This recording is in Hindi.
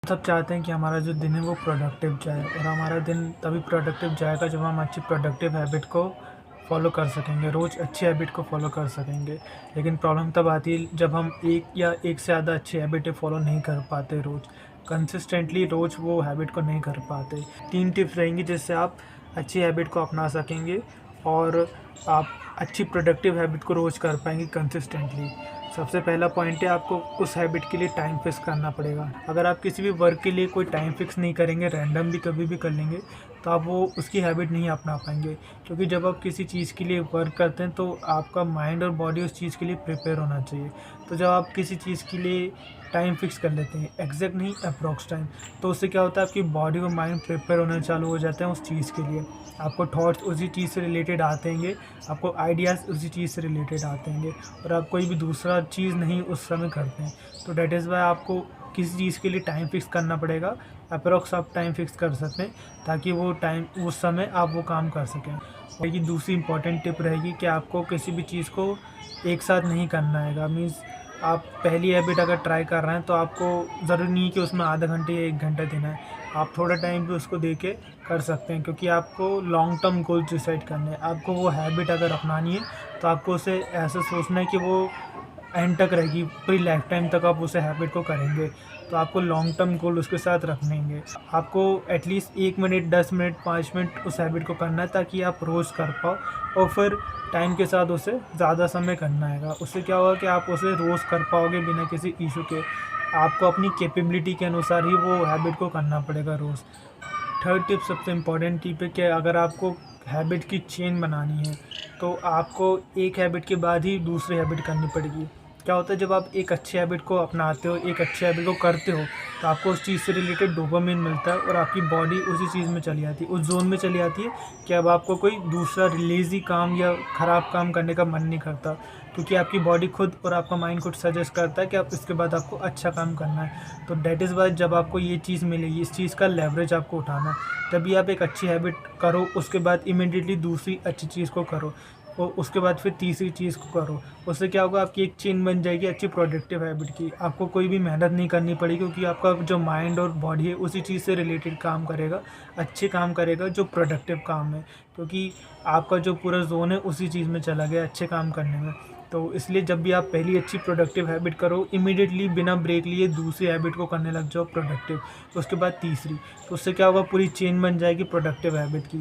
सब चाहते हैं कि हमारा जो दिन है वो प्रोडक्टिव जाए, और हमारा दिन तभी प्रोडक्टिव जाएगा जब हम अच्छी प्रोडक्टिव हैबिट को फॉलो कर सकेंगे, रोज़ अच्छी हैबिट को फॉलो कर सकेंगे। लेकिन प्रॉब्लम तब आती है जब हम एक या एक से ज़्यादा अच्छी हैबिटें फॉलो नहीं कर पाते, रोज़ कंसिस्टेंटली रोज़ वो हैबिट को नहीं कर पाते। 3 टिप्स रहेंगी जिससे आप अच्छी हैबिट को अपना सकेंगे और आप अच्छी प्रोडक्टिव हैबिट को रोज़ कर पाएंगे कंसिस्टेंटली। सबसे पहला पॉइंट है, आपको उस हैबिट के लिए टाइम फिक्स करना पड़ेगा। अगर आप किसी भी वर्क के लिए कोई टाइम फिक्स नहीं करेंगे, रैंडम भी कभी भी कर लेंगे, तो आप वो उसकी हैबिट नहीं अपना पाएंगे। क्योंकि जब आप किसी चीज़ के लिए वर्क करते हैं तो आपका माइंड और बॉडी उस चीज़ के लिए प्रिपेयर होना चाहिए। तो जब आप किसी चीज़ के लिए टाइम फिक्स कर लेते हैं, एग्जैक्ट नहीं अप्रॉक्स टाइम, तो उससे क्या होता है, आपकी बॉडी और माइंड प्रिपेयर होना चालू हो जाते हैं उस चीज़ के लिए। आपको थॉट्स उसी चीज़ से रिलेटेड आते हैं, आपको आइडियाज़ उसी चीज़ से रिलेटेड आते हैं, और आप कोई भी दूसरा चीज़ नहीं उस समय करते हैं। तो डैट इज़ वाई आपको किसी चीज़ के लिए टाइम फिक्स करना पड़ेगा। अप्रॉक्स आप टाइम फिक्स कर सकते हैं ताकि वो टाइम उस समय आप वो काम कर सकें। और ये दूसरी इंपॉर्टेंट टिप रहेगी कि आपको किसी भी चीज़ को एक साथ नहीं करना है। मीन्स आप पहली हैबिट अगर ट्राई कर रहे हैं तो आपको ज़रूरी नहीं कि उसमें आधा घंटे या 1 घंटा देना है। आप थोड़ा टाइम भी उसको दे के कर सकते हैं, क्योंकि आपको लॉन्ग टर्म गोल्स डिसाइड करने हैं। आपको वो हैबिट अगर अपनानी है तो आपको उसे ऐसा सोचना है कि वो एंड तक रहेगी, पूरी लाइफ टाइम तक आप उसे हैबिट को करेंगे। तो आपको लॉन्ग टर्म गोल उसके साथ रखनेंगे। आपको एटलीस्ट 1 मिनट, 10 मिनट, 5 मिनट उस हैबिट को करना है ताकि आप रोज़ कर पाओ, और फिर टाइम के साथ उसे ज़्यादा समय करना है। उससे क्या होगा कि आप उसे रोज़ कर पाओगे बिना किसी इशू के। आपको अपनी कैपेबिलिटी के अनुसार ही वो हैबिट को करना पड़ेगा रोज़। थर्ड टिप सबसे इम्पॉर्टेंट टिप है कि अगर आपको हैबिट की चेन बनानी है तो आपको एक हैबिट के बाद ही दूसरी हैबिट करनी पड़ेगी। क्या होता है, जब आप एक अच्छी हैबिट को अपनाते हो, एक अच्छी हैबिट को करते हो, तो आपको उस चीज़ से रिलेटेड डोपामिन मिलता है और आपकी बॉडी उसी चीज़ में चली जाती है, उस जोन में चली जाती है कि अब आपको कोई दूसरा लेज़ी काम या ख़राब काम करने का मन नहीं करता, क्योंकि आपकी बॉडी खुद और आपका माइंड खुद सजेस्ट करता है कि आप इसके बाद आपको अच्छा काम करना है। तो डैट इज़ वाई जब आपको ये चीज़ मिलेगी, इस चीज़ का लेवरेज आपको उठाना है, तभी आप एक अच्छी हैबिट करो, उसके बाद इमीडिएटली दूसरी अच्छी चीज़ को करो, और उसके बाद फिर तीसरी चीज़ को करो। उससे क्या होगा, आपकी एक चेन बन जाएगी अच्छी प्रोडक्टिव हैबिट की। आपको कोई भी मेहनत नहीं करनी पड़ेगी, क्योंकि आपका जो माइंड और बॉडी है उसी चीज़ से रिलेटेड काम करेगा, अच्छे काम करेगा, जो प्रोडक्टिव काम है, क्योंकि आपका जो पूरा जोन है उसी चीज़ में चला गया अच्छे काम करने में। तो इसलिए जब भी आप पहली अच्छी प्रोडक्टिव हैबिट करो, इमीडिएटली बिना ब्रेक लिए दूसरी हैबिट को करने लग जाओ प्रोडक्टिव, उसके बाद तीसरी। तो उससे क्या होगा, पूरी चेन बन जाएगी प्रोडक्टिव हैबिट की।